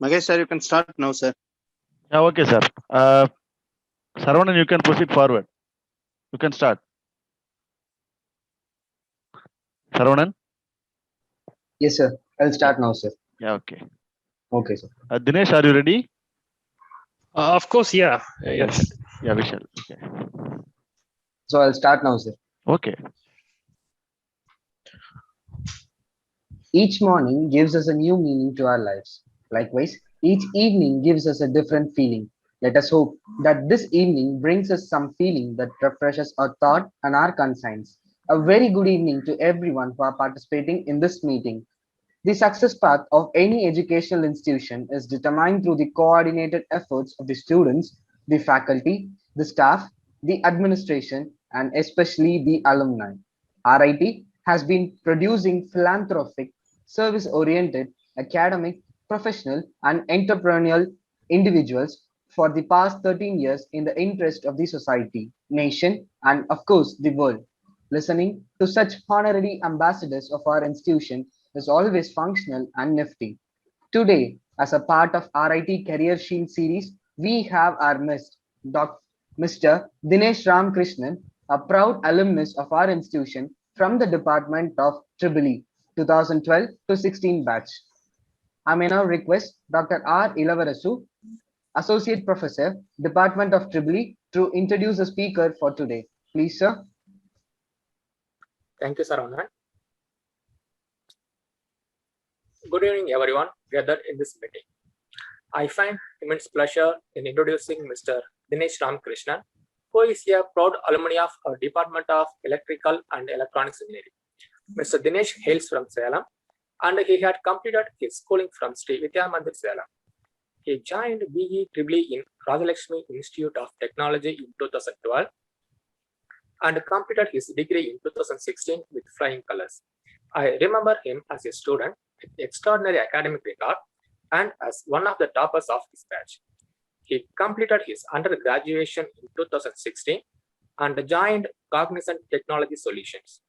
Magesh sir, you can start now, sir. Yeah, okay, sir. Saravanan, you can proceed forward. You can start. Saravanan? Yes, sir. I'll start now, sir. Yeah, okay. Okay, sir. Dinesh, are you ready? Of course, yeah. Yes. Yeah, Vishal. Okay. So I'll start now, sir. Okay. Each morning gives us a new meaning to our lives. Likewise, each evening gives us a different feeling. Let us hope that this evening brings us some feeling that refreshes our thought and our conscience. A very good evening to everyone who are participating in this meeting. The success path of any educational institution is determined through the coordinated efforts of the students, the faculty, the staff, the administration, and especially the alumni. RIT has been producing philanthropic, service oriented, academic, professional, and entrepreneurial individuals for the past 13 years in the interest of the society, nation, and of course the world. Listening to such honorary ambassadors of our institution is always functional and nifty. Today, as a part of RIT Career Shield series, we have our Mr. Dhinesh Ram Krishnan, a proud alumnus of our institution from the Department of EEE 2012 to 16 batch. I may now request Dr. R. Ilavarasu, Associate Professor, Department of EEE, to introduce the speaker for today. Please, sir. Thank you, Saravanan. Good evening, everyone gathered in this meeting. I find immense pleasure in introducing Mr. Dhinesh Ram Krishnan, who is a proud alumni of our Department of Electrical and Electronics Engineering. Mr. Dhinesh hails from Salem, and he had completed his schooling from Sri Vidya Mandir, Salem. He joined BE in Rajalakshmi Institute of Technology in 2012 and completed his degree in 2016 with flying colors. I remember him as a student with extraordinary academic record and as one of the toppers of his batch. He completed his undergraduation in 2016 and joined Cognizant Technology Solutions.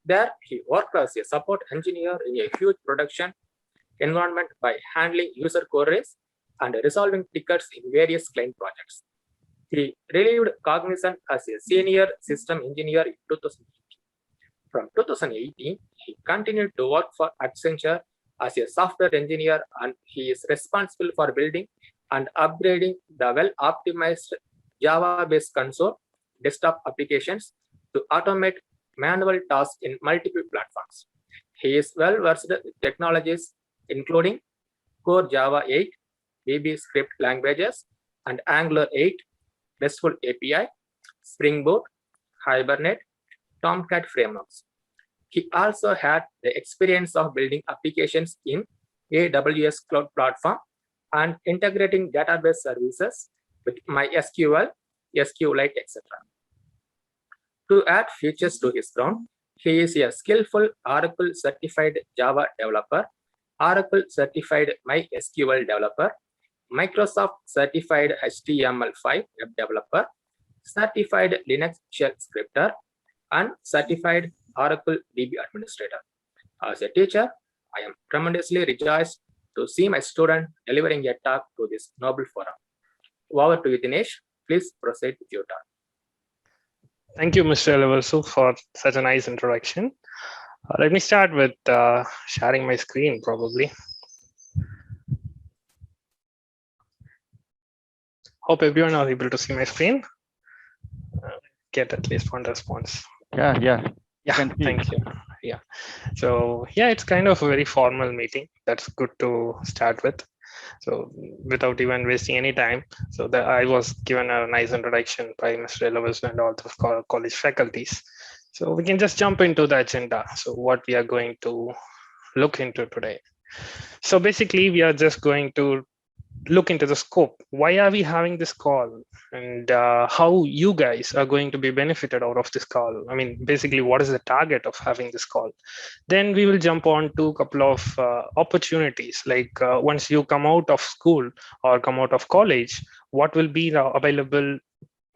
There, he worked as a support engineer in a huge production environment by handling user queries and resolving tickets in various client projects. He relieved Cognizant as a senior system engineer in 2018. From 2018, he continued to work for Accenture as a software engineer, and he is responsible for building and upgrading the well-optimized Java-based console desktop applications to automate manual tasks in multiple platforms. He is well-versed with technologies including Core Java 8, VB script languages, and Angular 8, RESTful API, Spring Boot, Hibernate, Tomcat frameworks. He also had the experience of building applications in AWS Cloud Platform and integrating database services with MySQL, SQLite, etc. To add features to his crown, he is a skillful Oracle certified Java developer, Oracle certified MySQL developer, Microsoft certified HTML5 web developer, certified Linux shell scripter, and certified Oracle DB administrator. As a teacher, I am tremendously rejoiced to see my student delivering a talk to this noble forum. Over to you, Dinesh. Please proceed with your talk. Thank you, Mr. Ilavarasu, for such a nice introduction. Let me start with sharing my screen, probably. Hope everyone are able to see my screen. Get at least one response. Yeah. Thank you. Yeah. So yeah, it's kind of a very formal meeting. That's good to start with. So without even wasting any time, so that I was given a nice introduction by Mr. Ilavarasu and all the college faculties. So we can just jump into the agenda. So what we are going to look into today. So basically, we are just going to look into the scope. Why are we having this call, and how you guys are going to be benefited out of this call? I mean, basically, what is the target of having this call? Then we will jump on to a couple of opportunities, like once you come out of school or come out of college, what will be the available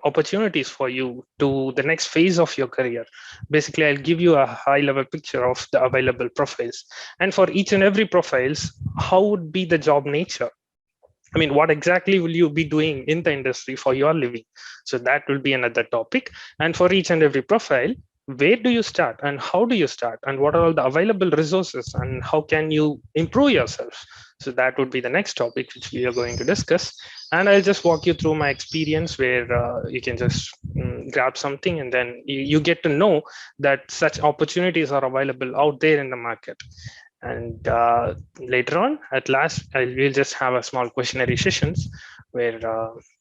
opportunities for you to the next phase of your career. Basically, I'll give you a high level picture of the available profiles, and for each and every profiles, how would be the job nature? I mean, what exactly will you be doing in the industry for your living? So that will be another topic. And for each and every profile, where do you start and how do you start and what are all the available resources and how can you improve yourself? So that would be the next topic which we are going to discuss. And I'll just walk you through my experience where you can just grab something and then you get to know that such opportunities are available out there in the market. And later on, at last, we'll just have a small questionnaire sessions where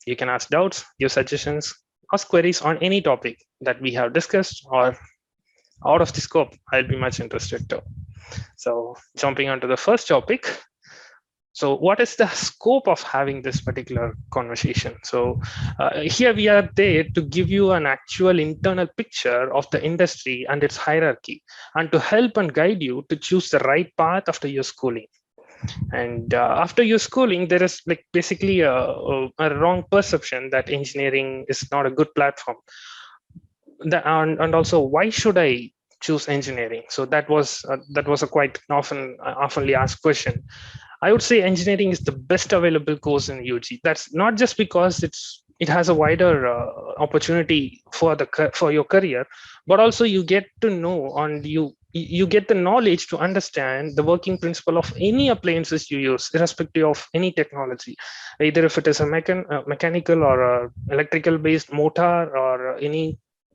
you can ask doubts, give suggestions, ask queries on any topic that we have discussed or out of the scope. I'll be much interested too. So jumping onto the first topic. So what is the scope of having this particular conversation? So here we are there to give you an actual internal picture of the industry and its hierarchy, and to help and guide you to choose the right path after your schooling. And after your schooling, there is like basically a wrong perception that engineering is not a good platform. And also, why should I choose engineering? So that was a quite oftenly asked question. I would say engineering is the best available course in UG. That's not just because it has a wider opportunity for your career, but also you get to know and you get the knowledge to understand the working principle of any appliances you use, irrespective of any technology, either if it is a mechanical or a electrical based motor or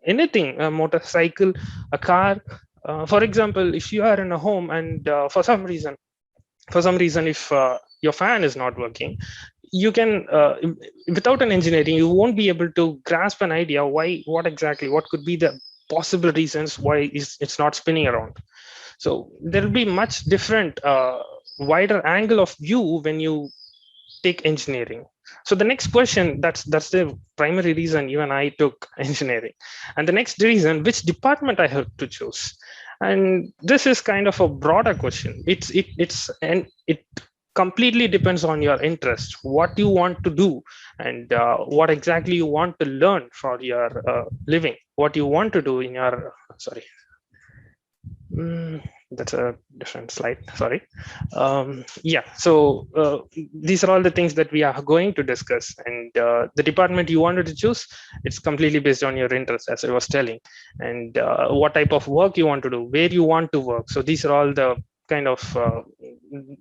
anything, a motorcycle, a car. For example, if you are in a home and for some reason if your fan is not working, you can without an engineering you won't be able to grasp an idea what could be the possible reasons why it's not spinning around. So there will be much different wider angle of view when you take engineering. So the next question, that's the primary reason you and I took engineering. And the next reason, which department I have to choose. And this is kind of a broader question. It completely depends on your interest, what you want to do, and what exactly you want to learn for your living, what you want to do in your that's a different slide, sorry. Yeah, so these are all the things that we are going to discuss, and the department you wanted to choose, it's completely based on your interest, as I was telling, and what type of work you want to do, where you want to work. So these are all the kind of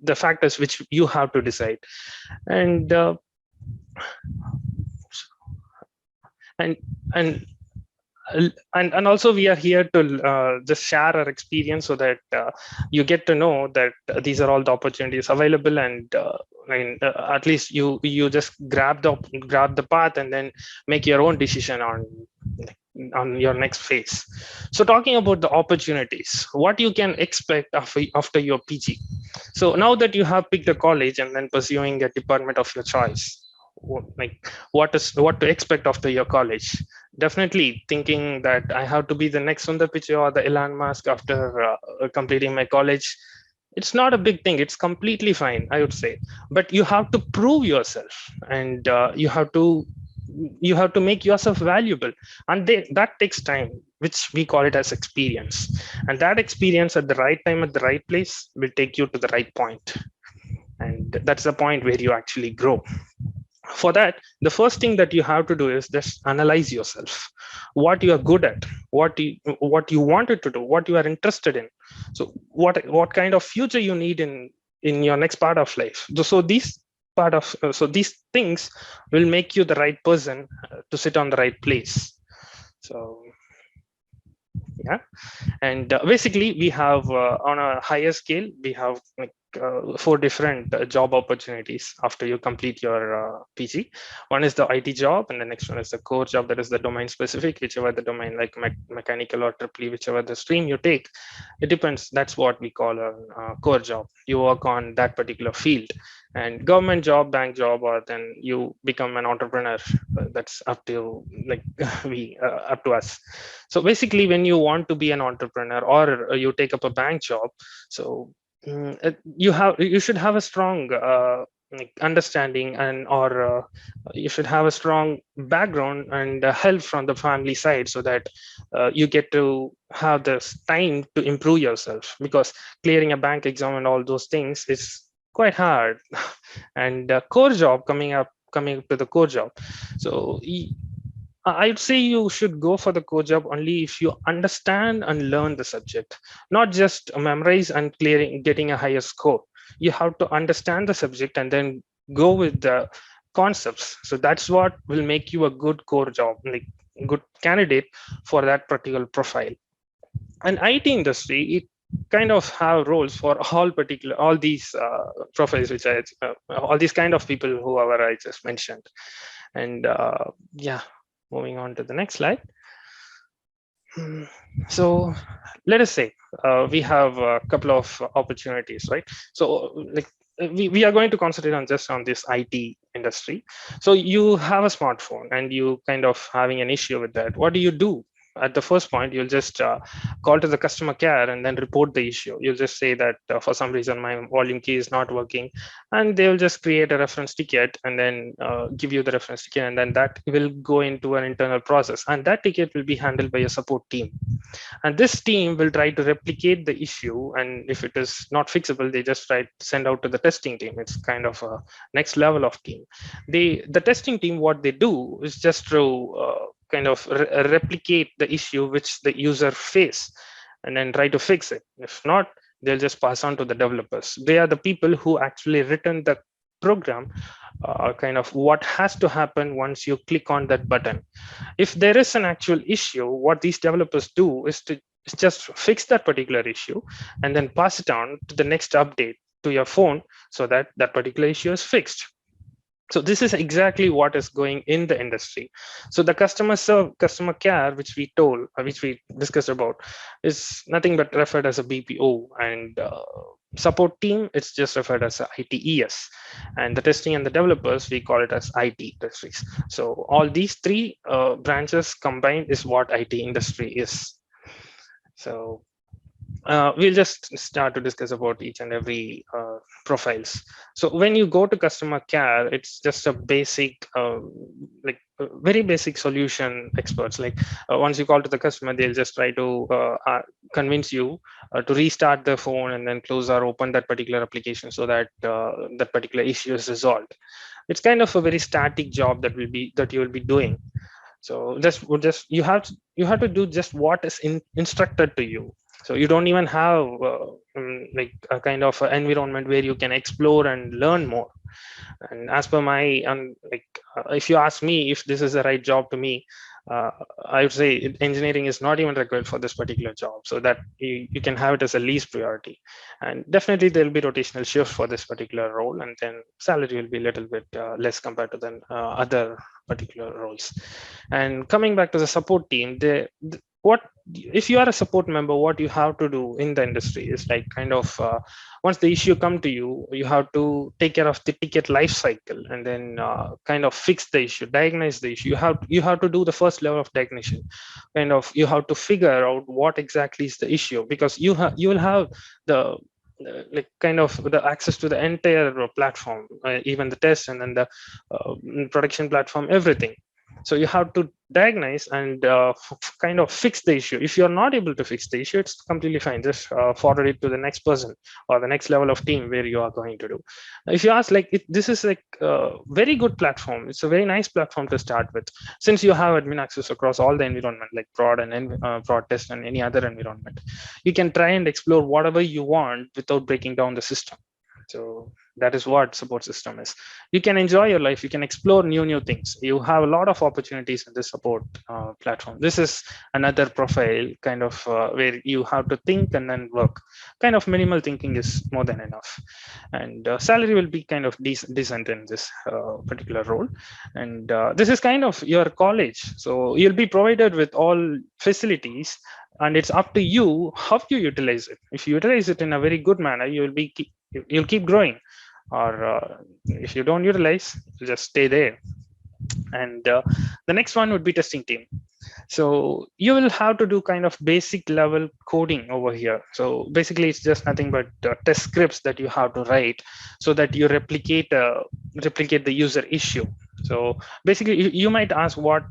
the factors which you have to decide. And and also we are here to just share our experience so that you get to know that these are all the opportunities available, and at least you just grab the path and then make your own decision on your next phase. So talking about the opportunities, what you can expect after your PG. So now that you have picked a college and then pursuing a department of your choice, what to expect after your college. Definitely thinking that I have to be the next Sundar Pichai or the Elon Musk after completing my college. It's not a big thing. It's completely fine, I would say. But you have to prove yourself, and you have to make yourself valuable, and that takes time, which we call it as experience. And that experience at the right time, at the right place, will take you to the right point. And that's the point where you actually grow. For that, the first thing that you have to do is just analyze yourself, what you are good at, what you wanted to do, what you are interested in. So what kind of future you need in your next part of life. So these things will make you the right person to sit on the right place. So yeah, and basically we have on a higher scale, we have 4 different job opportunities after you complete your PG. One is the IT job, and the next one is the core job, that is the domain specific, whichever the domain, like mechanical or triple, whichever the stream you take, it depends. That's what we call a core job. You work on that particular field. And government job, bank job, or then you become an entrepreneur. That's up to up to us. So basically, when you want to be an entrepreneur or you take up a bank job, so you should have a strong understanding, and or you should have a strong background and help from the family side, so that you get to have this time to improve yourself, because clearing a bank exam and all those things is quite hard. And core job, coming up to the core job. So I'd say you should go for the core job only if you understand and learn the subject, not just memorize and getting a higher score. You have to understand the subject and then go with the concepts. So that's what will make you a good core job, like good candidate for that particular profile. And IT industry, it kind of have roles for all these profiles, which all these kind of people whoever I just mentioned. And yeah, moving on to the next slide. So let us say we have a couple of opportunities, right? So like we are going to concentrate on just on this IT industry. So you have a smartphone and you kind of having an issue with that. What do you do? At the first point, you'll just call to the customer care and then report the issue. You'll just say that for some reason my volume key is not working, and they'll just create a reference ticket and then give you the reference ticket, and then that will go into an internal process, and that ticket will be handled by a support team. And this team will try to replicate the issue, and if it is not fixable, they just try to send out to the testing team. It's kind of a next level of team. The testing team, what they do is just to kind of replicate the issue which the user face and then try to fix it. If not, they'll just pass on to the developers. They are the people who actually written the program, kind of what has to happen once you click on that button. If there is an actual issue, what these developers do is to just fix that particular issue and then pass it on to the next update to your phone so that that particular issue is fixed. So this is exactly what is going in the industry. So the customer care, which we discussed about, is nothing but referred as a BPO, and support team, it's just referred as a ITES, and the testing and the developers, we call it as IT industries. So all these three branches combined is what IT industry is. So we'll just start to discuss about each and every profiles. So when you go to customer care, it's just a basic, very basic solution experts. Like once you call to the customer, they'll just try to convince you to restart the phone and then close or open that particular application so that that particular issue is resolved. It's kind of a very static job that you will be doing. So you have to do just what is instructed to you. So you don't even have like a kind of environment where you can explore and learn more. And as per my if you ask me if this is the right job to me, I would say engineering is not even required for this particular job, so that you can have it as a least priority. And definitely there will be rotational shift for this particular role, and then salary will be a little bit less compared to the other particular roles. And coming back to the support team, what if you are a support member, what you have to do in the industry is like kind of once the issue come to you, you have to take care of the ticket life cycle and then kind of fix the issue, diagnose the issue. You have to do the first level of diagnosis. Kind of you have to figure out what exactly is the issue, because you will have the like kind of the access to the entire platform, even the test and then the production platform, everything. So you have to diagnose and kind of fix the issue. If you're not able to fix the issue, it's completely fine. Just forward it to the next person or the next level of team where you are going to do. If you ask, like this is like a very good platform. It's a very nice platform to start with, since you have admin access across all the environment, like prod and prod test and any other environment. You can try and explore whatever you want without breaking down the system. So that is what support system is. You can enjoy your life. You can explore new things. You have a lot of opportunities in this support platform. This is another profile kind of where you have to think and then work. Kind of minimal thinking is more than enough. And salary will be kind of decent in this particular role. And this is kind of your college. So you'll be provided with all facilities, and it's up to you how you utilize it. If you utilize it in a very good manner, you'll keep growing. Or if you don't utilize, just stay there. And the next one would be testing team. So you will have to do kind of basic level coding over here. So basically it's just nothing but test scripts that you have to write so that you replicate the user issue. So basically you might ask what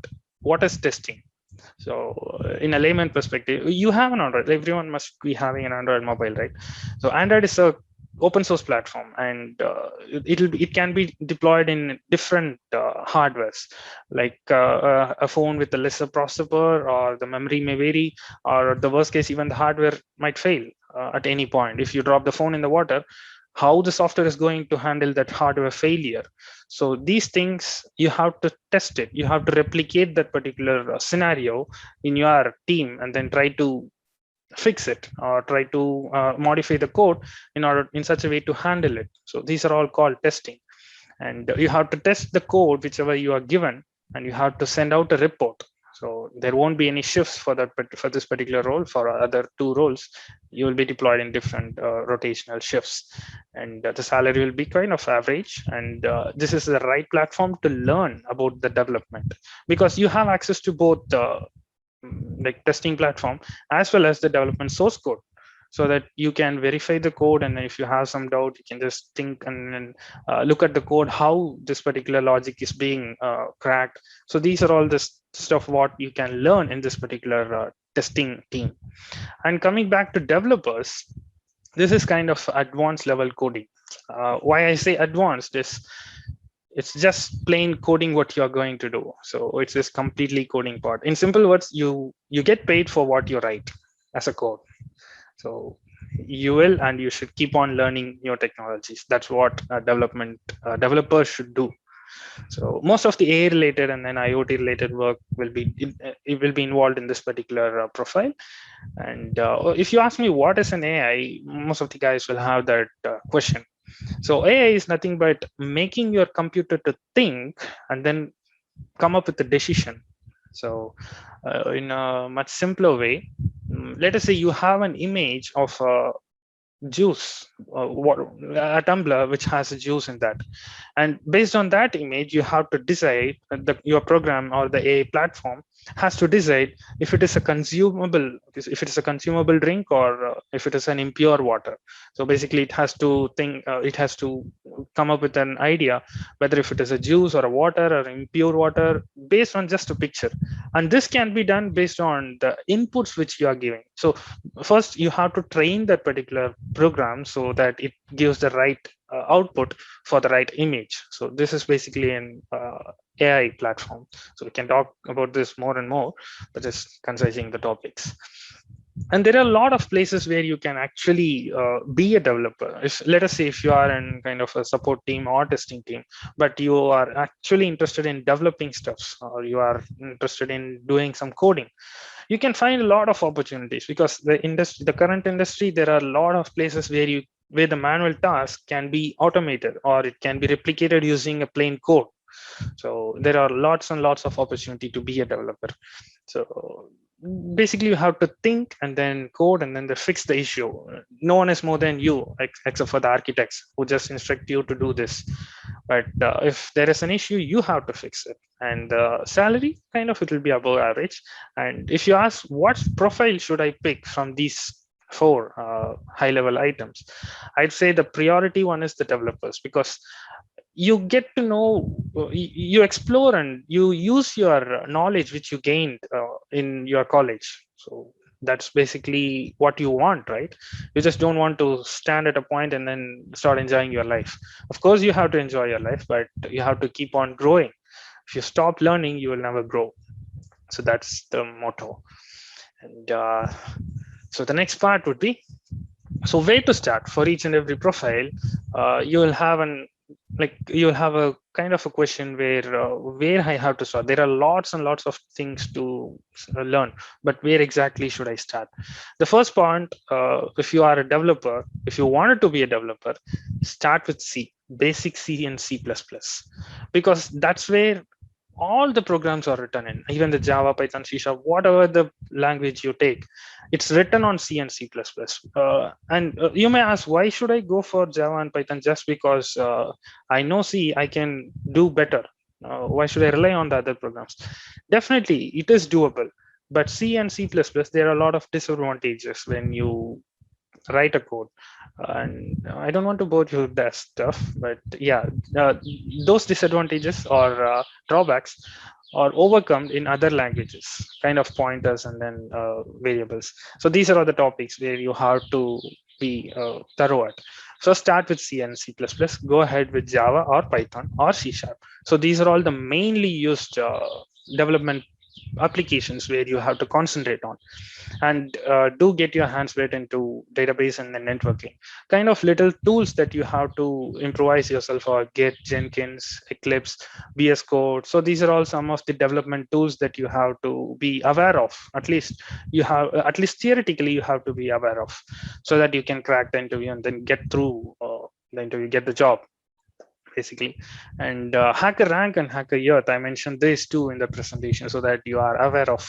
is testing. So in a layman perspective, you have an Android. Everyone must be having an Android mobile, right? So Android is a open source platform, and it can be deployed in different hardwares, like a phone with a lesser processor, or the memory may vary, or the worst case, even the hardware might fail at any point. If you drop the phone in the water, how the software is going to handle that hardware failure? So these things, you have to test it, you have to replicate that particular scenario in your team, and then try to fix it, or try to modify the code in such a way to handle it. So these are all called testing, and you have to test the code whichever you are given, and you have to send out a report. So there won't be any shifts for this particular role. For other two roles, you will be deployed in different rotational shifts, and the salary will be kind of average. And this is the right platform to learn about the development, because you have access to both like testing platform as well as the development source code, so that you can verify the code, and if you have some doubt, you can just think and then look at the code, how this particular logic is being cracked. So these are all the stuff what you can learn in this particular testing team. And coming back to developers, this is kind of advanced level coding. Why I say advanced is, it's just plain coding what you're going to do. So it's this completely coding part. In simple words, you get paid for what you write as a code. So you will, and you should keep on learning new technologies. That's what developers should do. So most of the AI related and then IoT related work will be involved in this particular profile. And if you ask me what is an AI, most of the guys will have that question. So AI is nothing but making your computer to think and then come up with a decision. So in a much simpler way, let us say you have an image of a juice, a tumbler which has a juice in that, and based on that image, you have to decide, your program or the AI platform has to decide if it is a consumable drink, or if it is an impure water. So basically it has to think, it has to come up with an idea whether if it is a juice or a water or impure water, based on just a picture. And this can be done based on the inputs which you are giving. So first you have to train that particular program so that it gives the right output for the right image. So this is basically an AI platform. So we can talk about this more and more, but just concising the topics. And there are a lot of places where you can actually be a developer. Let us say if you are in kind of a support team or testing team, but you are actually interested in developing stuff, or you are interested in doing some coding, you can find a lot of opportunities, because the current industry, there are a lot of places where the manual task can be automated, or it can be replicated using a plain code. So there are lots and lots of opportunity to be a developer. So basically you have to think and then code and then they fix the issue. No one is more than you, except for the architects who just instruct you to do this. But if there is an issue, you have to fix it. And the salary, kind of, it will be above average. And if you ask what profile should I pick from these four high level items, I'd say the priority one is the developers, because you get to know, you explore and you use your knowledge which you gained in your college. So that's basically what you want, right? You just don't want to stand at a point and then start enjoying your life. Of course you have to enjoy your life, but you have to keep on growing. If you stop learning, you will never grow. So that's the motto. And so the next part would be, so where to start for each and every profile. You will have a kind of a question where I have to start. There are lots and lots of things to learn, but where exactly should I start? The first point, if you are a developer, if you wanted to be a developer, start with C, basic C and C++, because that's where all the programs are written in. Even the Java, Python, C#, whatever the language you take, it's written on C and C++. And you may ask, why should I go for Java and Python just because I know C, I can do better? Why should I rely on the other programs? Definitely, it is doable. But C and C++, there are a lot of disadvantages when you write a code. And I don't want to bore you with that stuff, but yeah, those disadvantages or drawbacks are overcome in other languages, kind of pointers and then variables. So these are all the topics where you have to be thorough at. So start with C and C++, go ahead with Java or Python or C#. So these are all the mainly used development applications where you have to concentrate on, and do get your hands wet into database and then networking. Kind of little tools that you have to improvise yourself are Git, Jenkins, Eclipse, VS Code. So these are all some of the development tools that you have to be aware of. At least theoretically you have to be aware of, so that you can crack the interview and then get through the interview, get the job basically. And Hacker Rank and Hacker Earth, I mentioned these two in the presentation so that you are aware of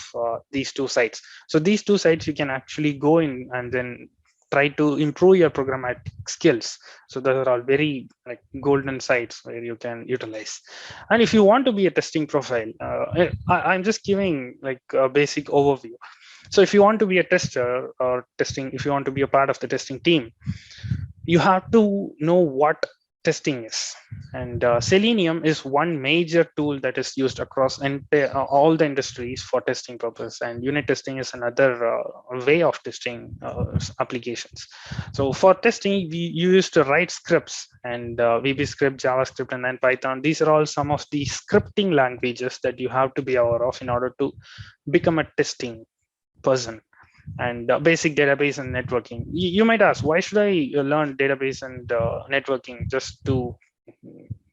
these two sites. So these two sites you can actually go in and then try to improve your programmatic skills. So those are all very like golden sites where you can utilize. And if you want to be a testing profile, I'm just giving like a basic overview. So if you want to be a tester or testing, if you want to be a part of the testing team, you have to know what testing is. And Selenium is one major tool that is used across all the industries for testing purpose. And unit testing is another way of testing applications. So for testing, we used to write scripts, and VB script, JavaScript, and then Python. These are all some of the scripting languages that you have to be aware of in order to become a testing person. And basic database and networking. You might ask, why should I learn database and networking just to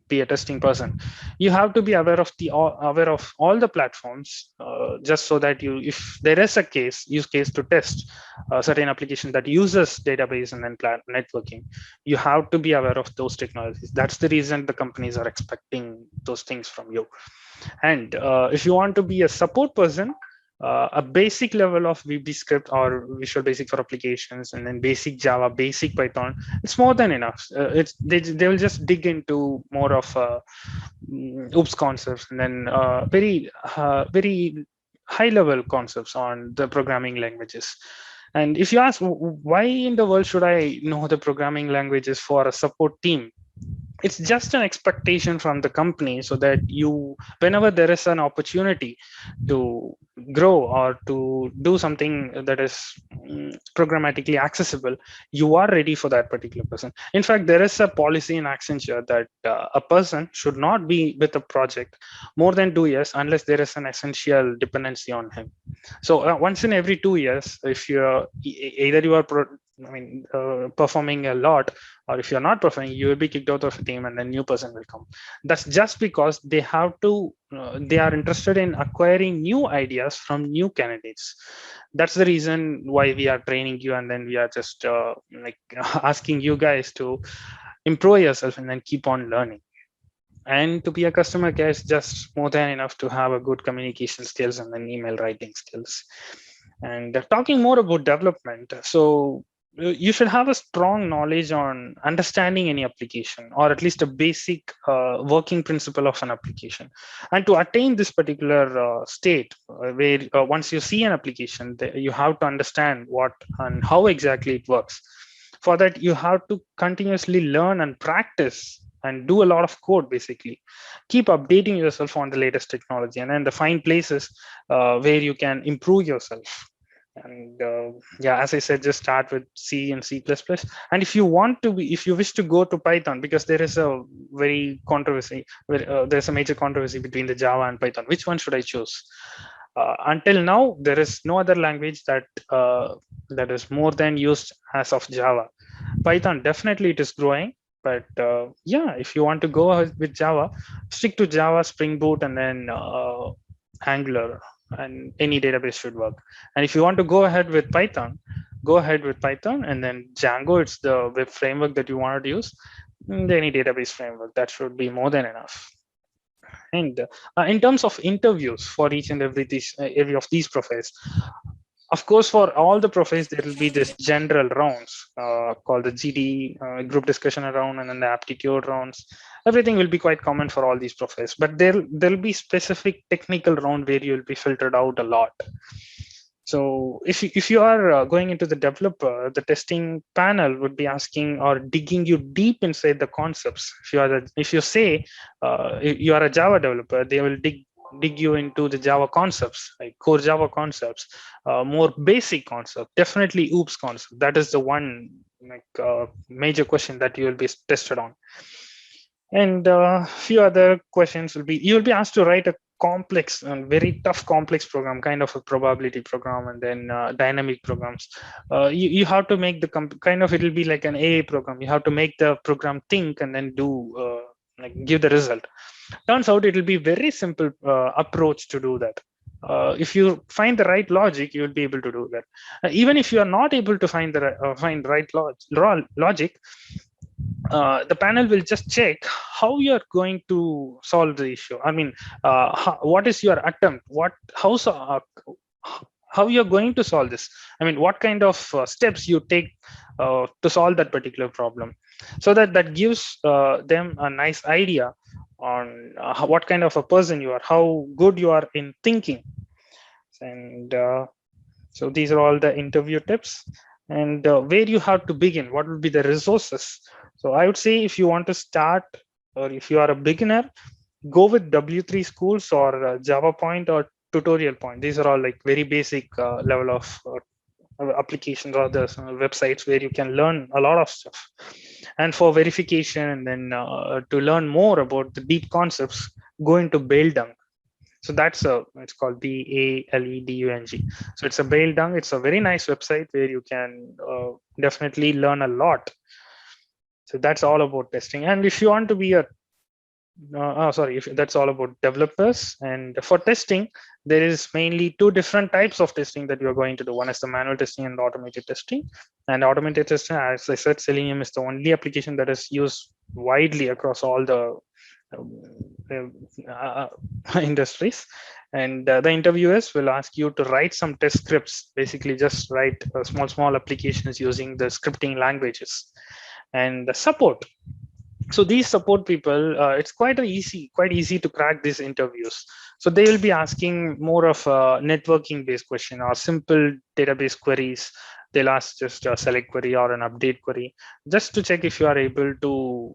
be a testing person? You have to be aware of all the platforms, just so that if there is a use case to test a certain application that uses database and then networking, you have to be aware of those technologies. That's the reason the companies are expecting those things from you. And if you want to be a support person, a basic level of VB script or Visual Basic for applications, and then basic Java, basic Python, it's more than enough. They will just dig into more of OOPS concepts, and then very high level concepts on the programming languages. And if you ask, why in the world should I know the programming languages for a support team? It's just an expectation from the company, so that whenever there is an opportunity to grow or to do something that is programmatically accessible, you are ready for that particular person. In fact, there is a policy in Accenture that a person should not be with a project more than 2 years unless there is an essential dependency on him. So once in every 2 years, if you're either you are performing a lot, or if you're not performing, you will be kicked out of the team and a new person will come. That's just because they have to, they are interested in acquiring new ideas from new candidates. That's the reason why we are training you, and then we are just asking you guys to improve yourself and then keep on learning. And to be a customer care is just more than enough to have a good communication skills and then email writing skills. And talking more about development, so you should have a strong knowledge on understanding any application, or at least a basic working principle of an application. And to attain this particular state, where once you see an application, you have to understand what and how exactly it works. For that, you have to continuously learn and practice and do a lot of code. Basically, keep updating yourself on the latest technology, and then find places where you can improve yourself. And as I said, just start with C and C++. And if you wish to go to Python, because there is a very controversy, there's a major controversy between the Java and Python. Which one should I choose? Until now, there is no other language that is more than used as of Java. Python, definitely it is growing. But if you want to go with Java, stick to Java, Spring Boot, and then Angular, and any database should work. And if you want to go ahead with Python, and then Django, it's the web framework that you wanted to use. Any database framework, that should be more than enough. And in terms of interviews for each and every of these profiles, of course, for all the profiles, there will be this general rounds called the GD, group discussion round, and then the aptitude rounds. Everything will be quite common for all these profiles, but there'll be specific technical round where you'll be filtered out a lot. So if you are going into the developer, the testing panel would be asking or digging you deep inside the concepts. If you say you are a Java developer, they will dig you into the Java concepts, like core Java concepts, more basic concept, definitely OOPS concept. That is the one major question that you will be tested on. And few other questions will be, you'll be asked to write a complex and very tough complex program, kind of a probability program, and then dynamic programs. You have to make the kind of, it'll be like an AA program. You have to make the program think and then do give the result. Turns out it'll be very simple approach to do that. If you find the right logic, you will be able to do that. Even if you are not able to find the right logic, the panel will just check how you're going to solve the issue. I mean, what is your attempt? How you're going to solve this? I mean, what kind of steps you take to solve that particular problem? So that gives them a nice idea on what kind of a person you are, how good you are in thinking. And so these are all the interview tips. And where you have to begin, what will be the resources? So I would say, if you want to start, or if you are a beginner, go with W3 schools or Java Point or Tutorial Point. These are all like very basic level of applications or the websites where you can learn a lot of stuff. And for verification, and then to learn more about the deep concepts, go into Baildung. So it's called BALEDUNG. So it's a Baildung. It's a very nice website where you can definitely learn a lot. So that's all about testing. And if you want to be if that's all about developers. And for testing, there is mainly two different types of testing that you're going to do. One is the manual testing and the automated testing. And automated testing, as I said, Selenium is the only application that is used widely across all the industries. And the interviewers will ask you to write some test scripts, basically just write small applications using the scripting languages. And the support, so these support people, it's quite easy to crack these interviews. So they will be asking more of a networking based question or simple database queries. They'll ask just a select query or an update query, just to check if you are able to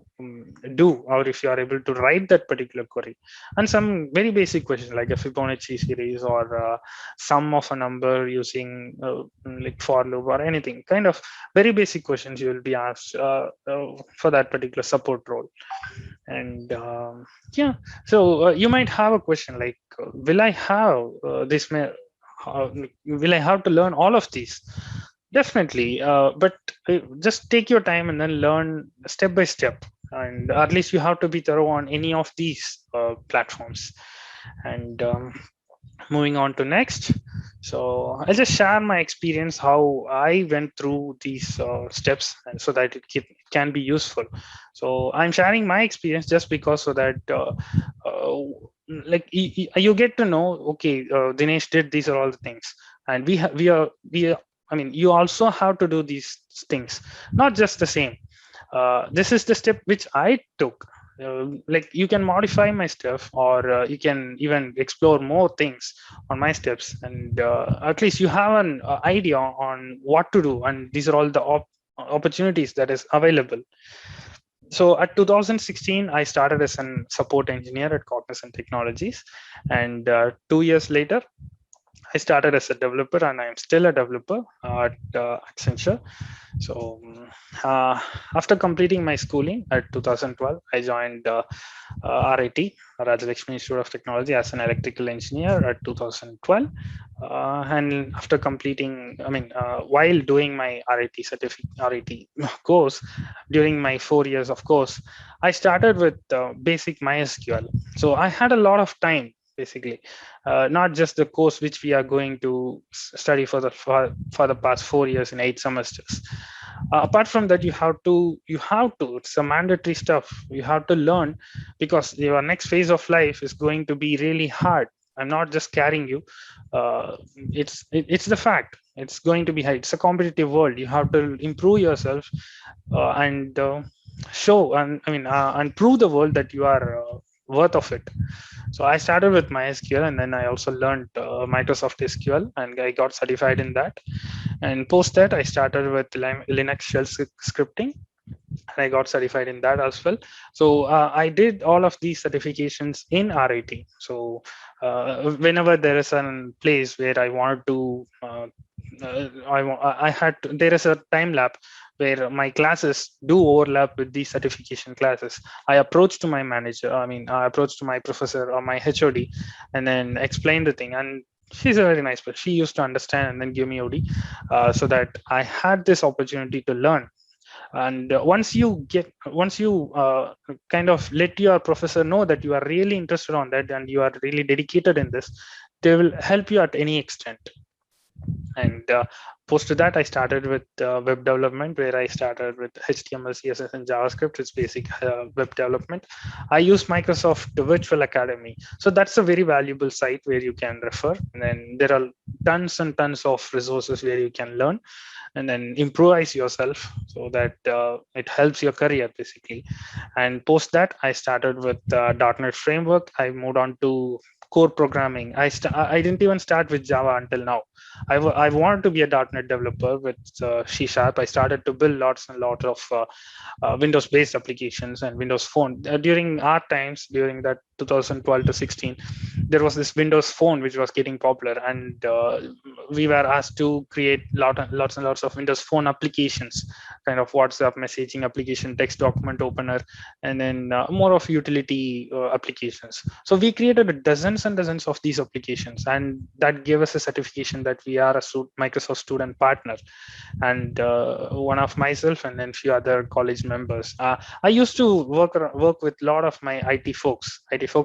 do, or if you are able to write that particular query. And some very basic questions like a Fibonacci series or sum of a number using like for loop or anything, kind of very basic questions you will be asked for that particular support role. And yeah, so you might have a question like, will I have will I have to learn all of these? Definitely, but just take your time and then learn step by step. And at least you have to be thorough on any of these platforms. And moving on to next. So I'll just share my experience, how I went through these steps, and so that it can be useful. So I'm sharing my experience just because, so that like you get to know, okay, Dinesh did these are all the things, and we are I mean, you also have to do these things, not just the same. This is the step which I took. Like you can modify my stuff, or you can even explore more things on my steps, and at least you have an idea on what to do, and these are all the opportunities that is available. So at 2016, I started as a support engineer at Cognizant Technologies, and 2 years later, I started as a developer, and I'm still a developer at Accenture. So after completing my schooling at 2012, I joined RIT, Rajalakshmi Institute of Technology, as an electrical engineer at 2012. And after completing, while doing my RIT course, during my 4 years of course, I started with basic MySQL. So I had a lot of time, basically, not just the course which we are going to study for the past 4 years in 8 semesters. Apart from that, you have to, it's a mandatory stuff. You have to learn, because your next phase of life is going to be really hard. I'm not just carrying you. It's the fact. It's going to be hard. It's a competitive world. You have to improve yourself and show and prove the world that you are worth of it. So I started with MySQL, and then I also learned Microsoft SQL, and I got certified in that. And post that, I started with Linux shell scripting, and I got certified in that as well. So I did all of these certifications in RIT. So whenever there is a place where I wanted to, there is a time lab where my classes do overlap with these certification classes. I approached my manager, I approached my professor or my HOD, and then explained the thing. And she's a very nice person. She used to understand and then give me OD, so that I had this opportunity to learn. And once you kind of let your professor know that you are really interested on that and you are really dedicated in this, they will help you at any extent. And post to that, I started with web development, where I started with HTML, CSS, and JavaScript. It's basic web development. I use Microsoft Virtual Academy. So that's a very valuable site where you can refer. And then there are tons and tons of resources where you can learn and then improvise yourself, so that it helps your career basically. And post that, I started with .NET framework. I moved on to core programming. I didn't even start with Java until now. I wanted to be a .NET developer with C#. I started to build lots and lots of Windows-based applications and Windows Phone. During our times, during that 2012 to 16, there was this Windows Phone which was getting popular, and we were asked to create lots and lots of Windows Phone applications, kind of WhatsApp messaging application, text document opener, and then more of utility applications. So we created dozens and dozens of these applications, and that gave us a certification that we are a Microsoft student partner. And one of myself and then few other college members. I used to work with a lot of my IT folks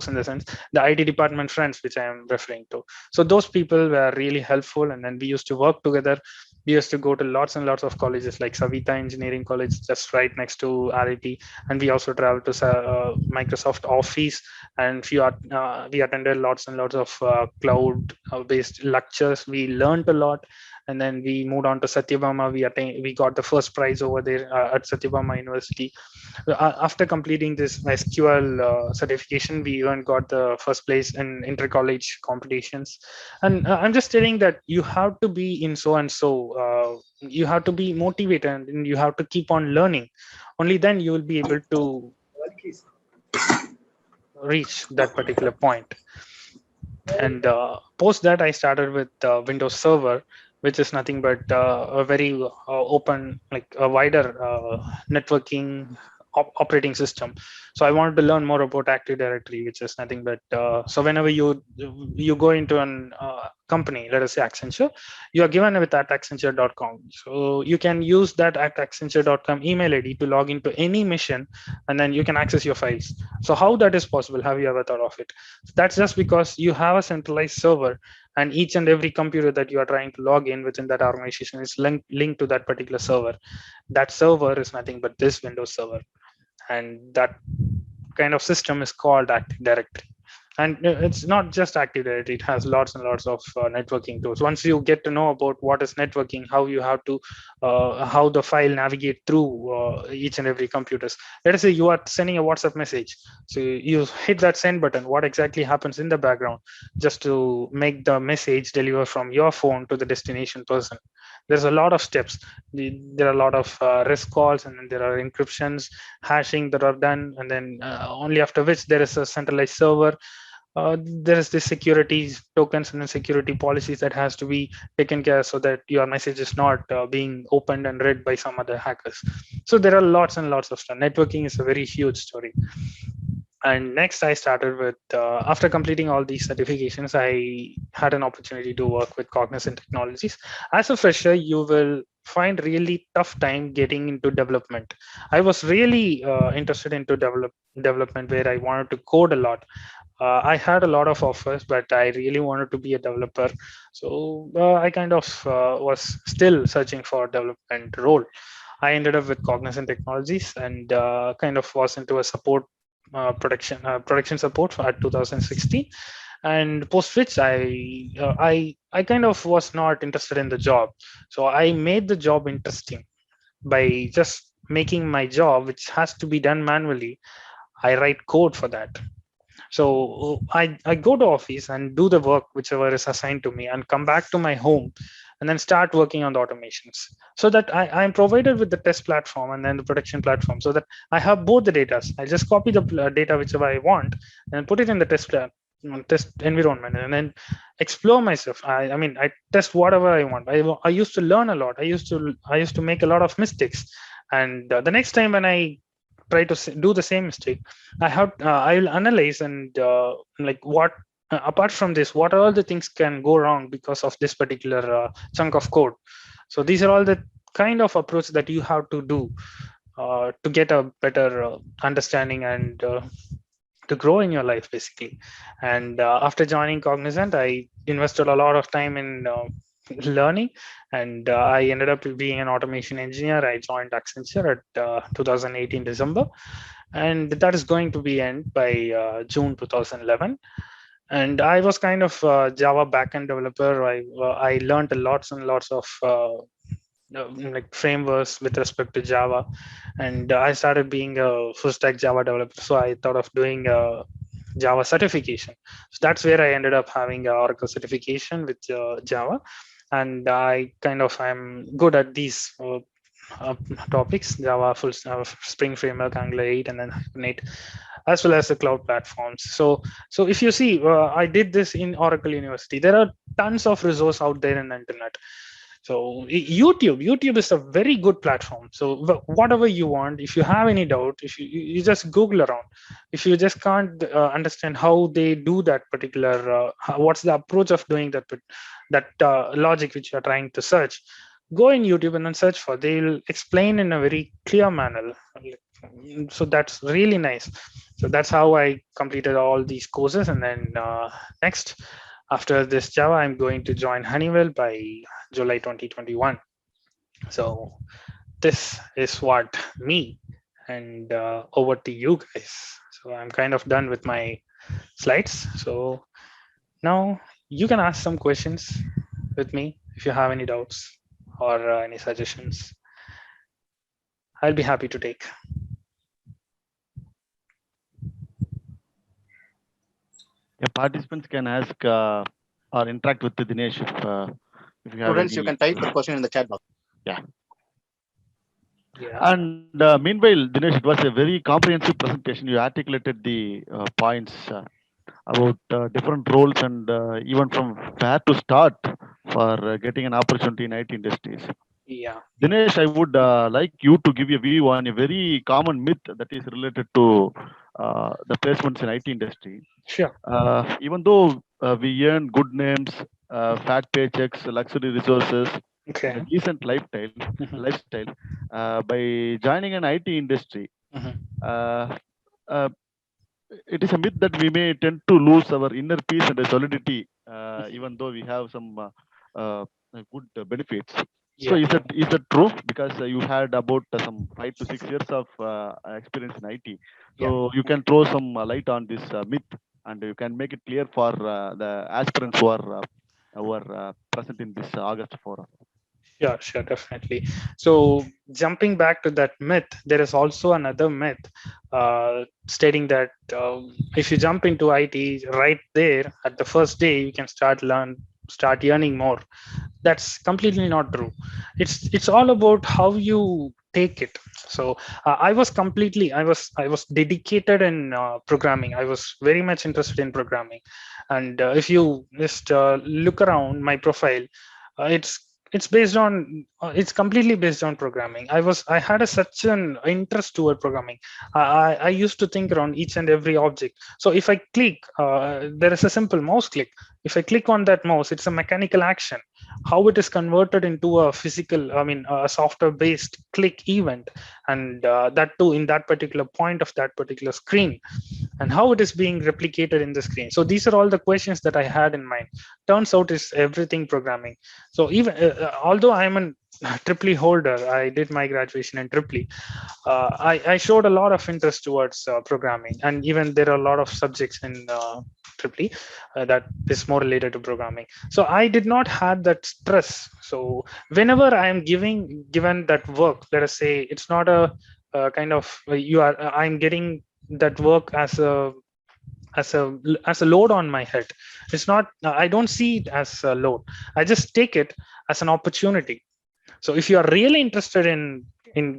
in the sense the IT department friends, which I am referring to. So those people were really helpful, and then we used to work together. We used to go to lots and lots of colleges like Savita Engineering College, just right next to RIT, and we also traveled to Microsoft Office, and we attended lots and lots of cloud-based lectures. We learned a lot, and then we moved on to Satyabama. We got the first prize over there at Satyabama University. After completing this SQL certification, we even got the first place in inter-college competitions. And I'm just telling that you have to be in so and so. You have to be motivated, and you have to keep on learning. Only then you will be able to reach that particular point. And post that, I started with Windows Server, which is nothing but a very open, like a wider networking operating system. So I wanted to learn more about Active Directory, which is nothing but so whenever you go into an company, let us say Accenture, you are given with at accenture.com. So you can use that at accenture.com email ID to log into any mission, and then you can access your files. So how that is possible? Have you ever thought of it? That's just because you have a centralized server, and each and every computer that you are trying to log in within that organization is linked to that particular server. That server is nothing but this Windows server, and that kind of system is called Active Directory. And it's not just Active Directory, it has lots and lots of networking tools. Once you get to know about what is networking, how you have to how the file navigate through each and every computers. Let us say you are sending a WhatsApp message, so you hit that send button. What exactly happens in the background just to make the message deliver from your phone to the destination person? There's a lot of steps. There are a lot of risk calls, and then there are encryptions, hashing that are done, and then only after which there is a centralized server. There is the security tokens and the security policies that has to be taken care of, so that your message is not being opened and read by some other hackers. So there are lots and lots of stuff. Networking is a very huge story. And next, I started with, after completing all these certifications, I had an opportunity to work with Cognizant Technologies. As a fresher, you will find really tough time getting into development. I was really interested into development, where I wanted to code a lot. I had a lot of offers, but I really wanted to be a developer. So I kind of was still searching for a development role. I ended up with Cognizant Technologies, and kind of was into a support production support at 2016. And post which I kind of was not interested in the job. So I made the job interesting by just making my job, which has to be done manually. I write code for that. So I go to office and do the work whichever is assigned to me, and come back to my home, and then start working on the automations, so that I'm provided with the test platform and then the production platform, so that I have both the data. I just copy the data whichever I want and put it in the test test environment, and then explore myself. I mean, I test whatever I want. I used to learn a lot. I used to make a lot of mistakes, and the next time when I try to do the same mistake, I will analyze and like what apart from this, what all the things can go wrong because of this particular chunk of code. So these are all the kind of approach that you have to do to get a better understanding and to grow in your life, basically. And after joining Cognizant, I invested a lot of time in learning, and I ended up being an automation engineer. I joined Accenture at 2018 December, and that is going to be end by June 2011. And I was kind of Java backend developer. I learned lots and lots of like frameworks with respect to Java, and I started being a full stack Java developer. So I thought of doing a Java certification. So that's where I ended up having a Oracle certification with Java, and I'm good at these uh, topics: Java, Spring Framework, Angular 8, and then Hibernate, as well as the cloud platforms. So if you see, I did this in Oracle University. There are tons of resources out there in the internet. So YouTube is a very good platform. So whatever you want, if you have any doubt, if you just Google around. If you just can't understand how they do that particular, what's the approach of doing that logic which you're trying to search, go in YouTube and then search for. They'll explain in a very clear manner. So that's really nice. So that's how I completed all these courses. And then next, after this Java, I'm going to join Honeywell by July 2021. So this is what me, and over to you guys. So I'm kind of done with my slides. So now you can ask some questions with me if you have any doubts or any suggestions. I'll be happy to take. Yeah, participants can ask or interact with Dinesh if you have Students, any. you can type the question in the chat box. Yeah. Yeah. And meanwhile, Dinesh, it was a very comprehensive presentation. You articulated the points about different roles and even from where to start for getting an opportunity in IT industries. Yeah. Dinesh, I would like you to give a view on a very common myth that is related to the placements in IT industry. Sure. Even though we earn good names, fat paychecks, luxury resources, Okay. and a decent lifestyle, by joining an IT industry, uh, it is a myth that we may tend to lose our inner peace and solidity, even though we have some good benefits. So Yeah. is that true? Because you had about some 5 to 6 years of experience in IT. So you can throw some light on this myth, and you can make it clear for the aspirants who are present in this August forum. Sure, definitely. So jumping back to that myth, there is also another myth stating that if you jump into IT right there at the first day, you can start earning more. That's completely not true. It's all about how you take it. So I was dedicated in programming. I was very much interested in programming, and if you just look around my profile, it's based on it's completely based on programming. I had such an interest toward programming. I used to think around each and every object. So if I click, there is a simple mouse click. If I click on that mouse, it's a mechanical action. How it is converted into a physical, a software based click event, and that too in that particular point of that particular screen, and how it is being replicated in the screen. So these are all the questions that I had in mind. Turns out it's everything programming. So even although I'm a triple holder, I did my graduation in triple. I showed a lot of interest towards programming, and even there are a lot of subjects in triple that is more related to programming. So I did not have that stress. So whenever I am given that work, let us say it's not a I'm getting that work as a load on my head. It's not, I don't see it as a load. I just take it as an opportunity. So if you are really interested in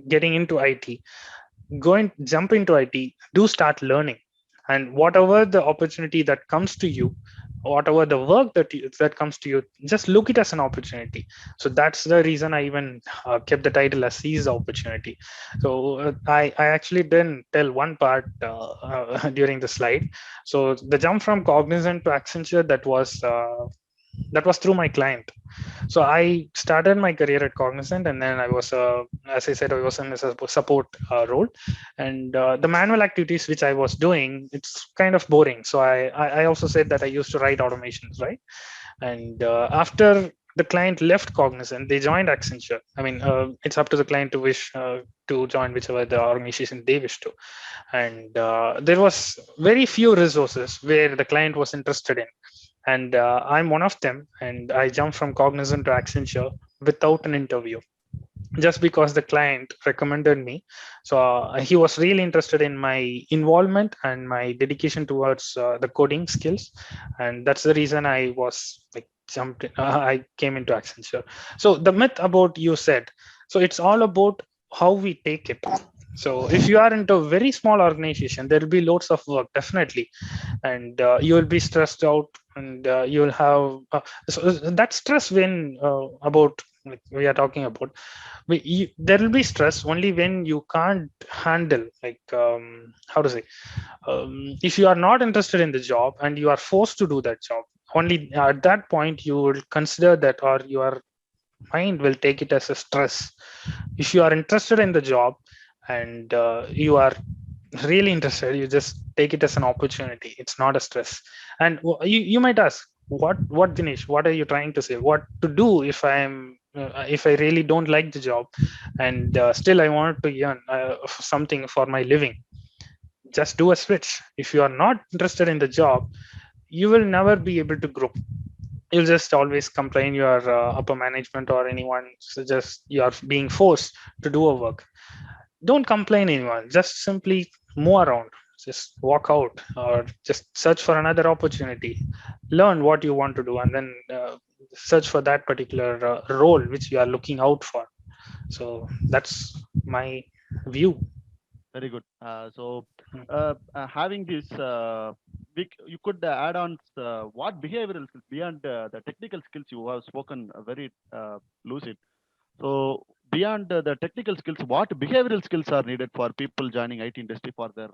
getting into IT, jump into IT, do start learning. and whatever the opportunity that comes to you, whatever the work that comes to you, just look it as an opportunity. So that's the reason I even kept the title as seize the opportunity. So I actually didn't tell one part during the slide. So the jump from Cognizant to Accenture, that was through my client. So I started my career at Cognizant, and then I was, as I said, I was in a support role, and the manual activities which I was doing, it's kind of boring. So I also said that I used to write automations, right? And after the client left Cognizant, they joined Accenture. I mean, it's up to the client to wish to join whichever the organization they wish to. And there was very few resources where the client was interested in, and I'm one of them. And I jumped from Cognizant to Accenture without an interview, just because the client recommended me. So he was really interested in my involvement and my dedication towards the coding skills, and that's the reason I was like jumped in, I came into Accenture. So the myth about you said, so it's all about how we take it. So if you are into a very small organization, there will be loads of work, definitely, and you will be stressed out, and you will have so that stress when about, like we are talking about, there will be stress only when you can't handle, like how to say, if you are not interested in the job and you are forced to do that job, only at that point you will consider that, or your mind will take it as a stress. If you are interested in the job and you are really interested, you just take it as an opportunity. It's not a stress. And you might ask, what Dinesh, what are you trying to say? What to do if if I really don't like the job, and still I want to earn something for my living? Just do a switch. If you are not interested in the job, you will never be able to grow. You'll just always complain your upper management or anyone, so just you are being forced to do a work. Don't complain anyone, just simply move around, just walk out, or just search for another opportunity, learn what you want to do, and then search for that particular role which you are looking out for. So that's my view. Very good. Having this, you could add on what behavioral skills beyond the technical skills you have spoken very lucid. So beyond the technical skills, what behavioral skills are needed for people joining IT industry for their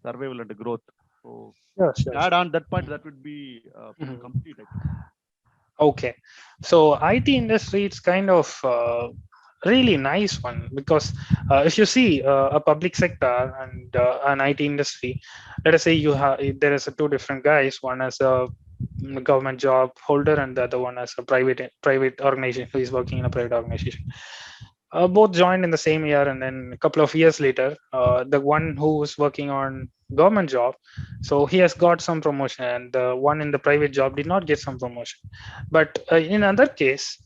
survival and growth? So Sure. add on that point, that would be complete, I think. Okay, so IT industry, it's kind of really nice one, because if you see a public sector and an IT industry, let us say you have, there is two different guys, one as a government job holder and the other one as a private organization who is working in a private organization. Both joined in the same year, and then a couple of years later, the one who was working on government job, so he has got some promotion, and the one in the private job did not get some promotion. But in another case,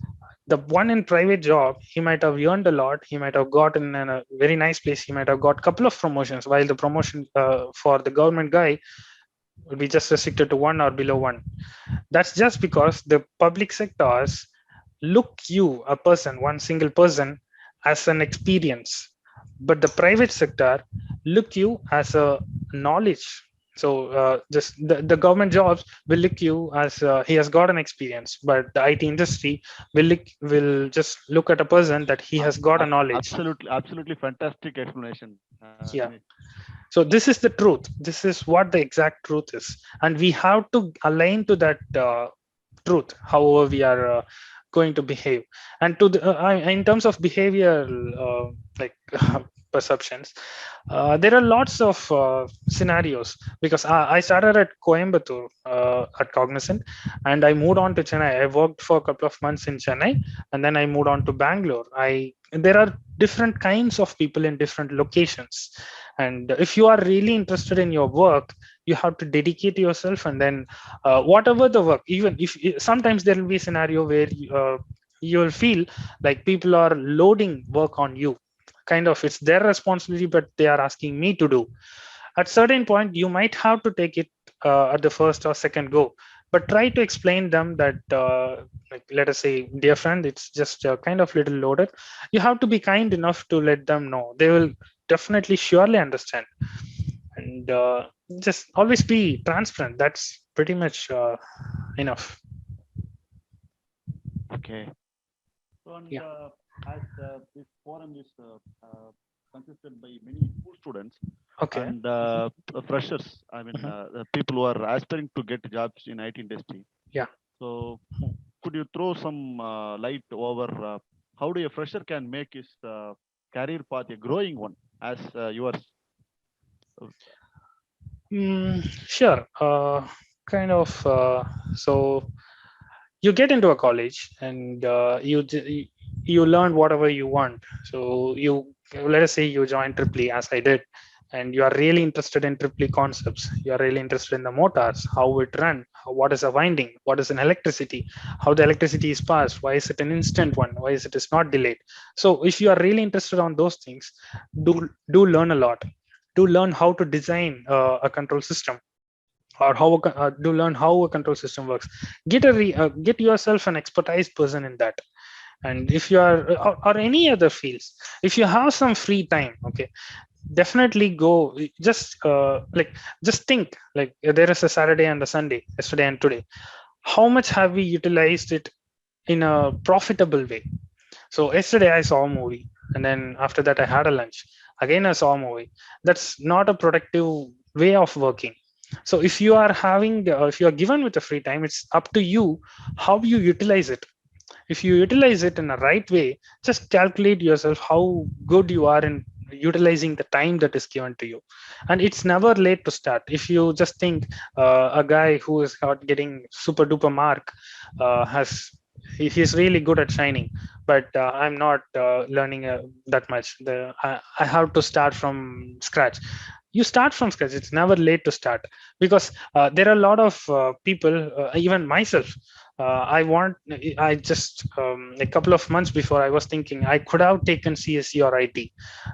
the one in private job, he might have earned a lot, he might have gotten in a very nice place, he might have got a couple of promotions, while the promotion for the government guy will be just restricted to one or below one. That's just because the public sectors look you, a person, one single person, as an experience, but the private sector look you as a knowledge. So just the government jobs will look you as he has got an experience, but the IT industry will just look at a person that he has got a knowledge. Absolutely fantastic explanation. Yeah. So this is the truth. This is what the exact truth is, and we have to align to that truth. However, we are going to behave, and to the in terms of behavioral like perceptions, there are lots of scenarios, because I started at Coimbatore at Cognizant, and I moved on to Chennai. I worked for a couple of months in Chennai, and then I moved on to Bangalore. There are different kinds of people in different locations, and if you are really interested in your work, you have to dedicate yourself, and then whatever the work, even if sometimes there will be a scenario where you will feel like people are loading work on you, kind of it's their responsibility, but they are asking me to do. At certain point, you might have to take it at the first or second go, but try to explain them that like, let us say, dear friend, it's just kind of little loaded. You have to be kind enough to let them know. They will definitely surely understand. And and just always be transparent. That's pretty much enough. Okay. So, and Yeah. as this forum is consisted by many school students Okay. and freshers, I mean, the people who are aspiring to get jobs in IT industry. Yeah. So, could you throw some light over how do a fresher can make his career path a growing one as yours? Sure. Kind of. So you get into a college and you learn whatever you want. So you, let us say you join Triple as I did, and you are really interested in Triple concepts. You are really interested in the motors, how it run, what is a winding, what is an electricity, how the electricity is passed, why is it an instant one, why is it is not delayed. So if you are really interested on those things, do learn a lot. Do learn how to design a control system, or do learn how a control system works. Get yourself an expertise person in that. And if you are or any other fields, if you have some free time, okay, definitely go. Just just think, like, there is a Saturday and a Sunday, yesterday and today. How much have we utilized it in a profitable way? So yesterday I saw a movie, and then after that I had a lunch. Again I saw a movie. That's not a productive way of working. So if you are having, if you are given with the free time, it's up to you how you utilize it. If you utilize it in a right way, just calculate yourself how good you are in utilizing the time that is given to you. And it's never late to start. If you just think a guy who is not getting super duper mark has, he's really good at shining, but I'm not learning that much, I have to start from scratch. You start from scratch. It's never late to start, because there are a lot of people, even myself. I just a couple of months before, I was thinking I could have taken CSE or IT,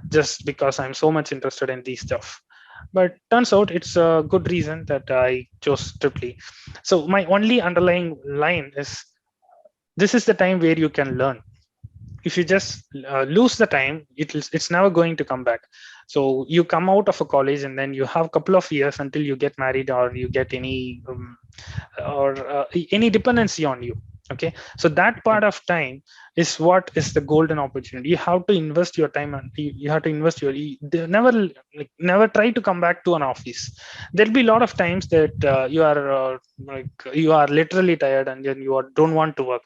just because I'm so much interested in these stuff. But turns out it's a good reason that I chose Triple E. So my only underlying line is, this is the time where you can learn. If you just lose the time, it's never going to come back. So you come out of a college, and then you have a couple of years until you get married, or you get any or any dependency on you. Okay, so that part of time is what is the golden opportunity. You have to invest your time, and you have to invest your, never try to come back to an office. There'll be a lot of times that you are literally tired, and then don't want to work.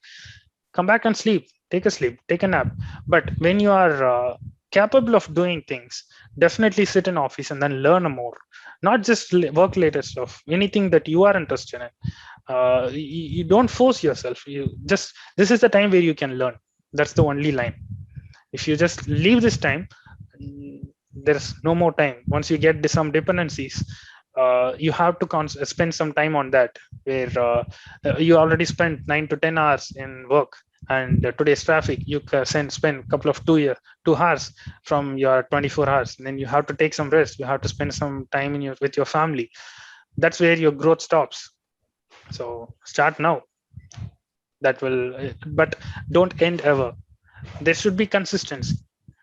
Come back and sleep, take a nap. But when you are capable of doing things, definitely sit in office and then learn more. Not just work related stuff, anything that you are interested in. You don't force yourself. You just, this is the time where you can learn. That's the only line. If you just leave this time, there's no more time. Once you get some dependencies, you have to spend some time on that, where you already spent 9 to 10 hours in work, and today's traffic, you can spend a couple of 2 hours from your 24 hours, and then you have to take some rest. You have to spend some time with your family. That's where your growth stops. So start now. That will, but don't end ever. There should be consistency.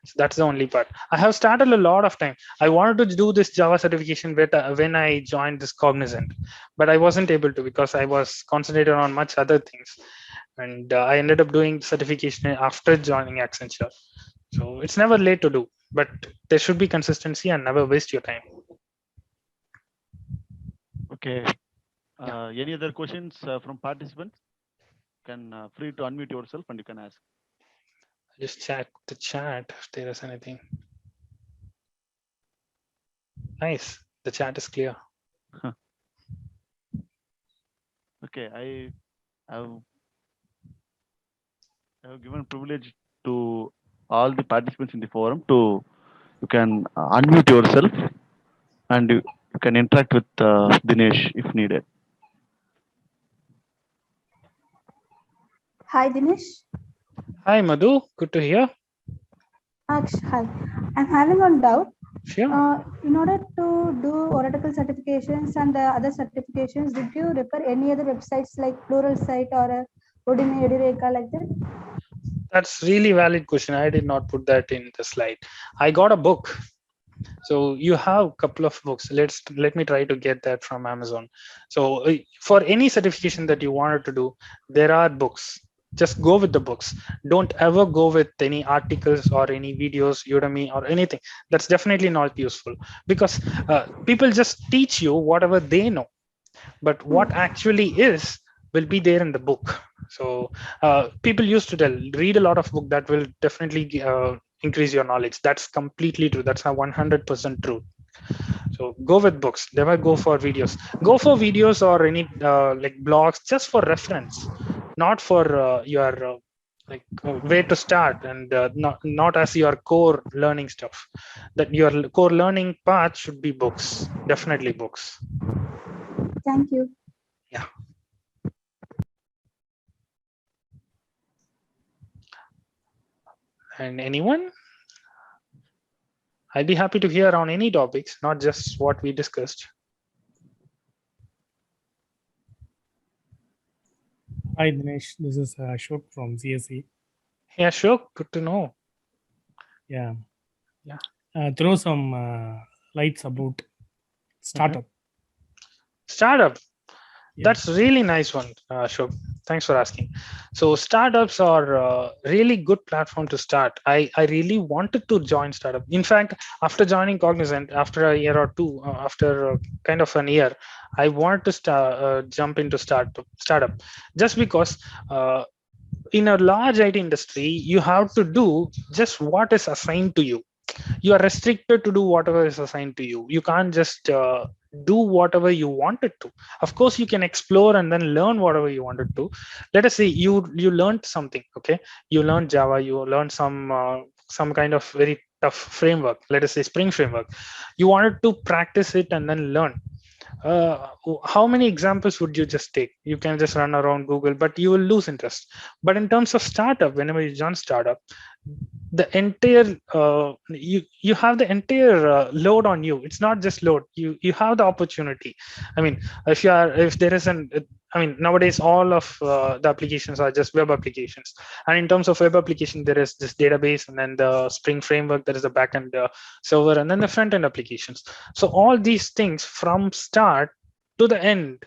So that's the only part. I have started a lot of time. I wanted to do this Java certification when I joined this Cognizant, but I wasn't able to, because I was concentrated on much other things. And I ended up doing certification after joining Accenture. So it's never late to do, but there should be consistency and never waste your time. Okay. Any other questions from participants? You can free to unmute yourself and you can ask. Just check the chat if there is anything. Nice. The chat is clear. Okay, I have given privilege to all the participants in the forum to, you can unmute yourself and you can interact with Dinesh if needed. Hi, Dinesh. Hi, Madhu. Good to hear. Aksh, hi. I'm having one doubt. Sure. In order to do Oracle certifications and the other certifications, did you refer any other websites like Pluralsight or Udemy, Edureka, like that? That's really valid question. I did not put that in the slide. I got a book. So you have a couple of books. Let me try to get that from Amazon. So for any certification that you wanted to do, there are books. Just go with the books. Don't ever go with any articles or any videos, Udemy or anything. That's definitely not useful, because people just teach you whatever they know, but what actually is will be there in the book. So people used to tell, read a lot of book, that will definitely increase your knowledge. That's completely true. That's a 100% true. So go with books, never go for videos. Go for videos or any like blogs just for reference, not for your way to start, and not as your core learning stuff. That your core learning path should be books, definitely books. Thank you. Yeah. And anyone? I'd be happy to hear on any topics, not just what we discussed. Hi Dinesh, this is Ashok from CSE. Yeah, sure. Good to know. Yeah. Yeah. Throw some lights about startup. Startup. Yeah. That's really nice one, Ashok. Thanks for asking. So startups are really good platform to start. I really wanted to join startup. In fact, after joining Cognizant, after a year or two, after kind of an year, I wanted to jump into startup, just because in a large IT industry, you have to do just what is assigned to you. You are restricted to do whatever is assigned to you. You can't just do whatever you wanted to. Of course, you can explore and then learn whatever you wanted to. Let us say you learned something. Okay, you learned Java, you learned some kind of very tough framework, let us say Spring framework. You wanted to practice it and then learn. How many examples would you just take? You can just run around Google, but you will lose interest. But in terms of startup, whenever you join startup, the entire you have the entire load on you. It's not just load, you have the opportunity. I mean, if there is an I mean, nowadays all of the applications are just web applications, and in terms of web application, there is this database, and then the Spring framework, there is a backend server, and then the front end applications. So all these things from start to the end,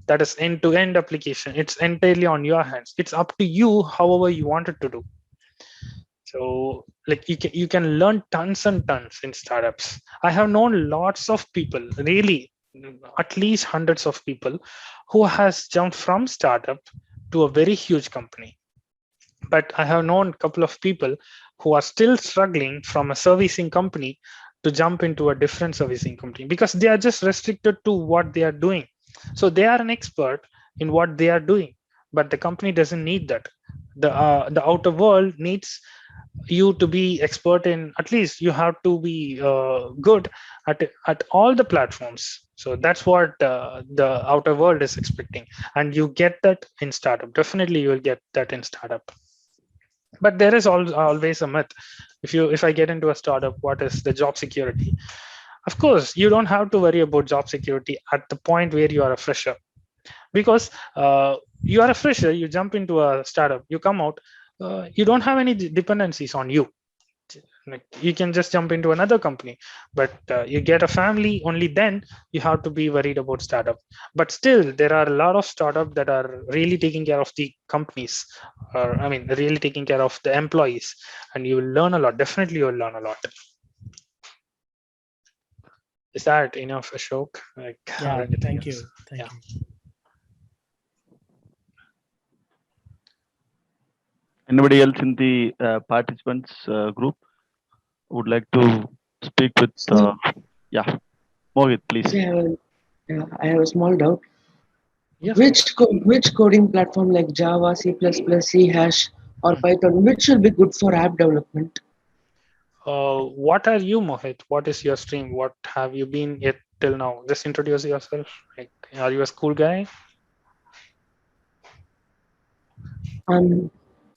that is end to end application, it's entirely on your hands. It's up to you however you want it to do. So like you can learn tons and tons in startups. I have known lots of people, really, at least hundreds of people, who has jumped from startup to a very huge company. But I have known a couple of people who are still struggling from a servicing company to jump into a different servicing company, because they are just restricted to what they are doing. So they are an expert in what they are doing, but the company doesn't need that. The outer world needs you to be expert in, at least you have to be good at all the platforms. So that's what the outer world is expecting, and you get that in startup. Definitely you will get that in startup. But there is always a myth. If I get into a startup, what is the job security? Of course, you don't have to worry about job security at the point where you are a fresher, because you are a fresher, you jump into a startup, you come out, you don't have any dependencies on you. Like, you can just jump into another company, but you get a family, only then you have to be worried about startup. But still, there are a lot of startups that are really taking care of the companies, or I mean, really taking care of the employees, and you will learn a lot. Definitely, you will learn a lot. Is that enough, Ashok? Like, Yeah, thank you. Thank you. Anybody else in the participants group would like to speak with? Yeah, Mohit, please. Yeah, I have a small doubt. Yes. Which coding platform like Java, C++, C hash, or Python, which will be good for app development? What are you, Mohit? What is your stream? What have you been yet till now? Just introduce yourself. Like, are you a school guy?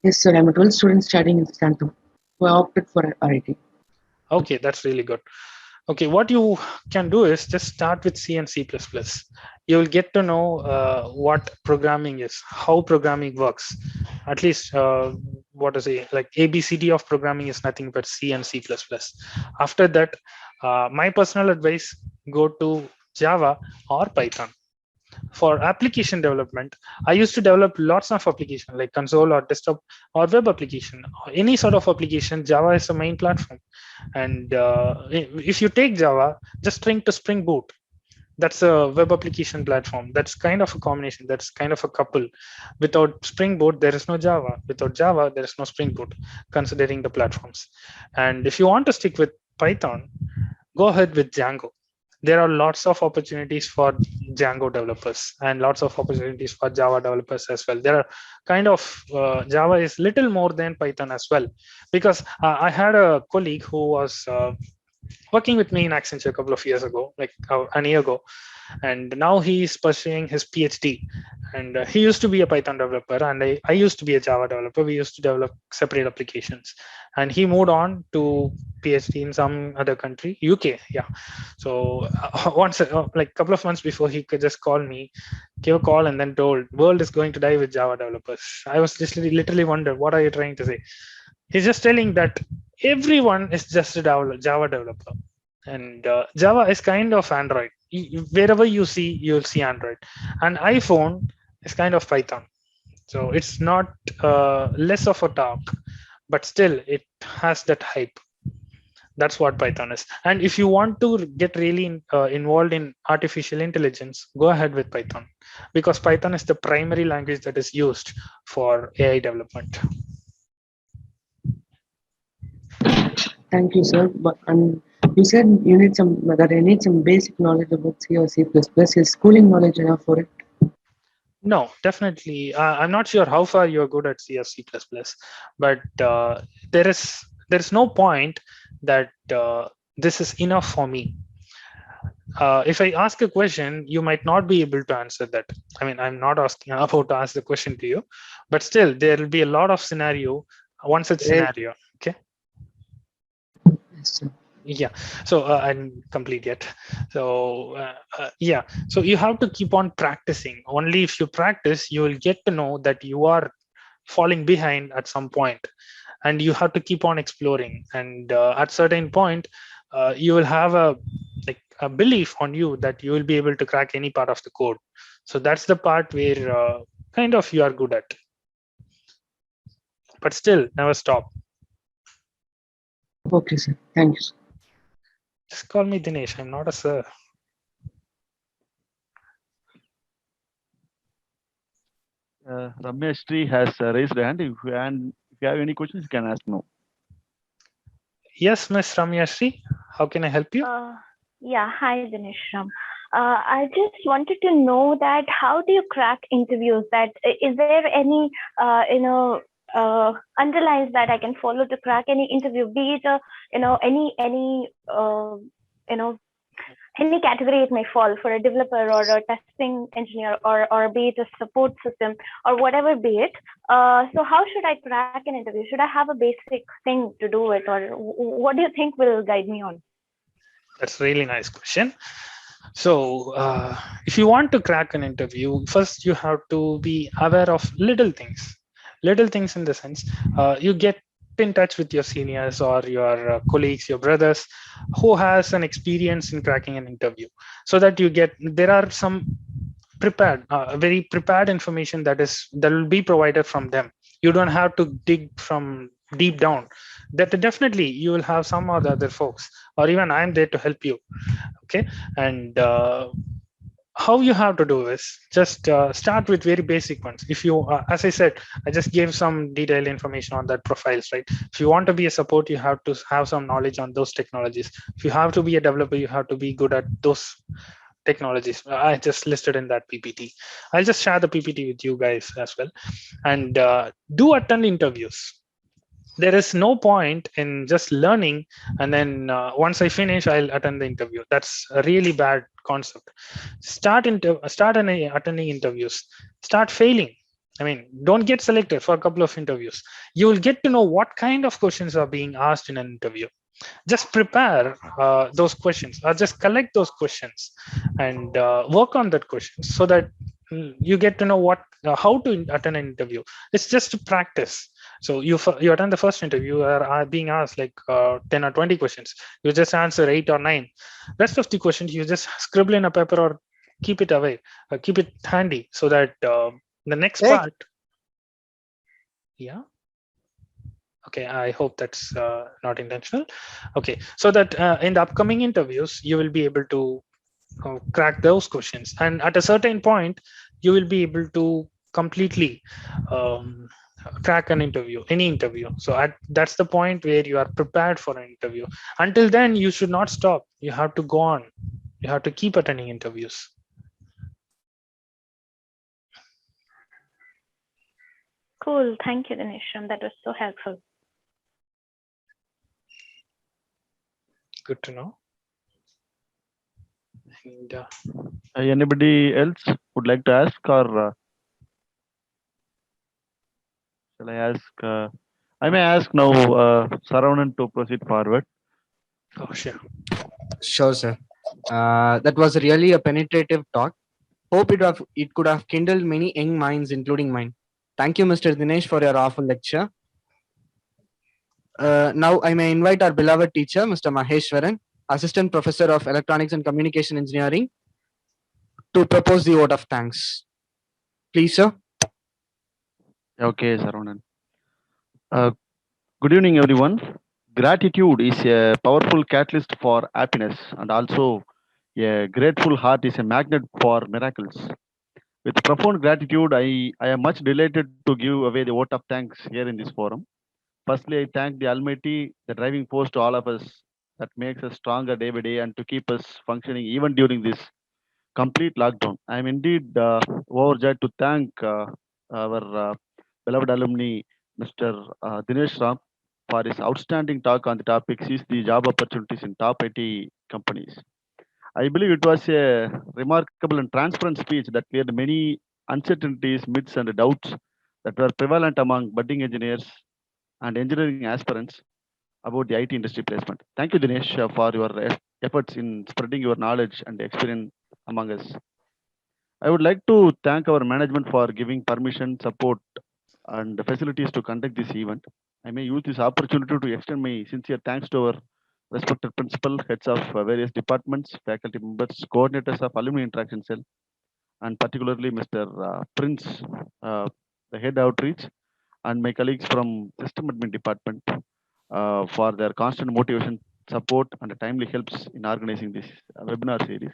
Yes, sir. I'm a 12th student studying in Stanford, who opted for RIT. Okay, that's really good. Okay, what you can do is just start with C and C++. You will get to know what programming is, how programming works. At least, what to say, like ABCD of programming is nothing but C and C++. After that, My personal advice, go to Java or Python. For application development, I used to develop lots of application like console or desktop or web application, any sort of application. Java is the main platform. And if you take Java, just to Spring Boot, that's a web application platform. That's kind of a combination. That's kind of a couple. Without Spring Boot, there is no Java. Without Java, there is no Spring Boot, considering the platforms. And if you want to stick with Python, go ahead with Django. There are lots of opportunities for Django developers and lots of opportunities for Java developers as well. There are kind of Java is little more than Python as well, because I had a colleague who was working with me in Accenture a couple of years ago, like a year ago, and now he's pursuing his PhD. And he used to be a Python developer, and I used to be a Java developer. We used to develop separate applications, and he moved on to PhD in some other country, UK. Yeah. So once, like a couple of months before, he could just call me, give a call, and then told, "World is going to die with Java developers." I was just literally wondered, what are you trying to say? He's just telling that everyone is just a Java developer, and Java is kind of Android. Wherever you see, you'll see Android, and iPhone is kind of Python. So it's not less of a talk, but still it has that hype. That's what Python is. And if you want to get really involved in artificial intelligence, go ahead with Python, because Python is the primary language that is used for AI development. Thank you, sir. But you said you need some basic knowledge about C or C++. Is schooling knowledge enough for it? No, definitely. I'm not sure how far you're good at C or C++, but there is no point that this is enough for me. If I ask a question, you might not be able to answer that. I mean, I'm not about to ask the question to you, but still there will be a lot of one such scenario. Okay. Yes, sir. Yeah, so I'm complete yet. So yeah, so you have to keep on practicing. Only if you practice, you will get to know that you are falling behind at some point, and you have to keep on exploring. And at certain point, you will have a belief on you that you will be able to crack any part of the code. So that's the part where kind of you are good at. But still, never stop. Okay, sir. Thank you, sir. Just call me Dinesh. I'm not a sir. Rameshri has raised a hand. If you have any questions, you can ask now. Yes, Ms. Ramyashri, how can I help you? Yeah, hi, Dhinesh Ram. I just wanted to know that how do you crack interviews? That is there any underlines that I can follow to crack any interview, be it any category it may fall, for a developer or a testing engineer, or be it a support system or whatever be it. So how should I crack an interview? Should I have a basic thing to do it, or what do you think will guide me on? That's a really nice question. So if you want to crack an interview, first you have to be aware of little things in the sense, you get in touch with your seniors or your colleagues, your brothers who has an experience in cracking an interview, so that there are some very prepared information that will be provided from them. You don't have to dig from deep down. That definitely you will have some or the other folks, or even I'm there to help you. Okay. And how you have to do is just start with very basic ones. If you, as I said, I just gave some detailed information on that profiles, right? If you want to be a support, you have to have some knowledge on those technologies. If you have to be a developer, you have to be good at those technologies I just listed in that PPT. I'll just share the PPT with you guys as well. And do attend interviews. There is no point in just learning and then once I finish, I'll attend the interview. That's a really bad concept. Start attending interviews. Start failing. I mean, don't get selected for a couple of interviews. You will get to know what kind of questions are being asked in an interview. Just prepare those questions, or just collect those questions and work on that question, so that you get to know how to attend an interview. It's just to practice. So you attend the first interview, are being asked like 10 or 20 questions. You just answer 8 or 9. Rest of the questions you just scribble in a paper or keep it away, keep it handy, so that the next part. Yeah. Okay, I hope that's not intentional. Okay, so that in the upcoming interviews, you will be able to crack those questions. And at a certain point, you will be able to completely crack an interview, any interview. So that's the point where you are prepared for an interview. Until then, you should not stop. You have to go on. You have to keep attending interviews. Cool. Thank you, Dhinesh Ram. That was so helpful. Good to know. And, anybody else would like to ask, or shall I ask? I may ask now, Saravanan, to proceed forward. Oh, sure. Sure, sir. That was really a penetrative talk. Hope it could have kindled many young minds, including mine. Thank you, Mr. Dinesh, for your awful lecture. Now I may invite our beloved teacher, Mr. Maheshwaran, Assistant Professor of Electronics and Communication Engineering, to propose the vote of thanks. Please, sir. Okay, Saravanan. Good evening, everyone. Gratitude is a powerful catalyst for happiness, and also a grateful heart is a magnet for miracles. With profound gratitude, I am much delighted to give away the vote of thanks here in this forum. Firstly, I thank the Almighty, the driving force to all of us that makes us stronger day by day and to keep us functioning even during this complete lockdown. I am indeed overjoyed to thank our beloved alumni, Mr. Dhinesh Ram, for his outstanding talk on the topic Seize the Job Opportunities in Top IT Companies. I believe it was a remarkable and transparent speech that cleared many uncertainties, myths, and doubts that were prevalent among budding engineers and engineering aspirants about the IT industry placement. Thank you, Dinesh, for your efforts in spreading your knowledge and experience among us. I would like to thank our management for giving permission, support, and facilities to conduct this event. I may use this opportunity to extend my sincere thanks to our respected principal, heads of various departments, faculty members, coordinators of Alumni Interaction Cell, and particularly Mr. Prince, the head outreach, and my colleagues from System Admin Department for their constant motivation, support, and timely helps in organizing this webinar series.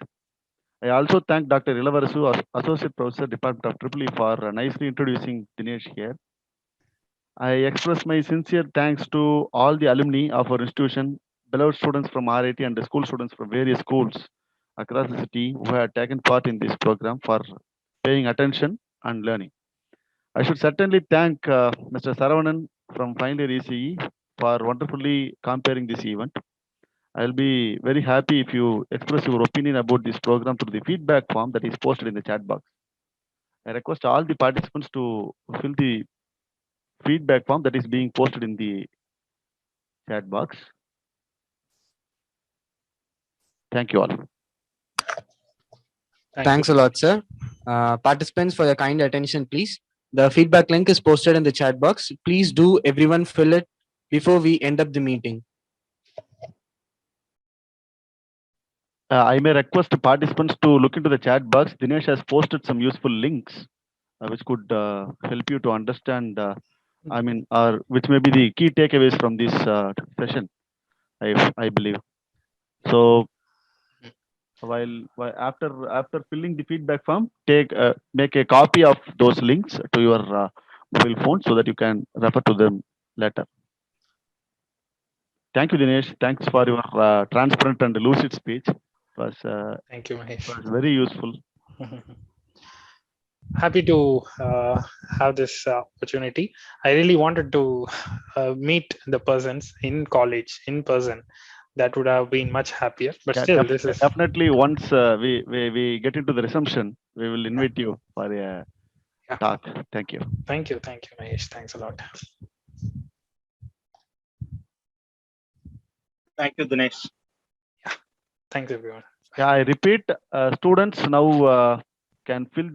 I also thank Dr. Ilavarasu, Associate Professor, Department of EEE, for nicely introducing Dinesh here. I express my sincere thanks to all the alumni of our institution, beloved students from RIT, and the school students from various schools across the city who have taken part in this program for paying attention and learning. I should certainly thank Mr. Saravanan from Final Year ECE for wonderfully comparing this event. I'll be very happy if you express your opinion about this program through the feedback form that is posted in the chat box. I request all the participants to fill the feedback form that is being posted in the chat box. Thank you all. Thanks a lot, sir. Participants, for your kind attention, please. The feedback link is posted in the chat box. Please do everyone fill it before we end up the meeting. I may request participants to look into the chat box. Dinesh has posted some useful links which could help you to understand, or which may be the key takeaways from this session, I believe. So while after filling the feedback form, make a copy of those links to your mobile phone so that you can refer to them later. Thank you, Dinesh. Thanks for your transparent and lucid speech. It was, thank you, Mahesh. It was very useful. Happy to have this opportunity. I really wanted to meet the persons in college in person. That would have been much happier. But yeah, still, this is definitely once we get into the resumption, we will invite you for a talk. Thank you. Thank you, Mahesh. Thanks a lot. Thank you, Dinesh. Yeah, thanks everyone. Yeah, I repeat, students now can fill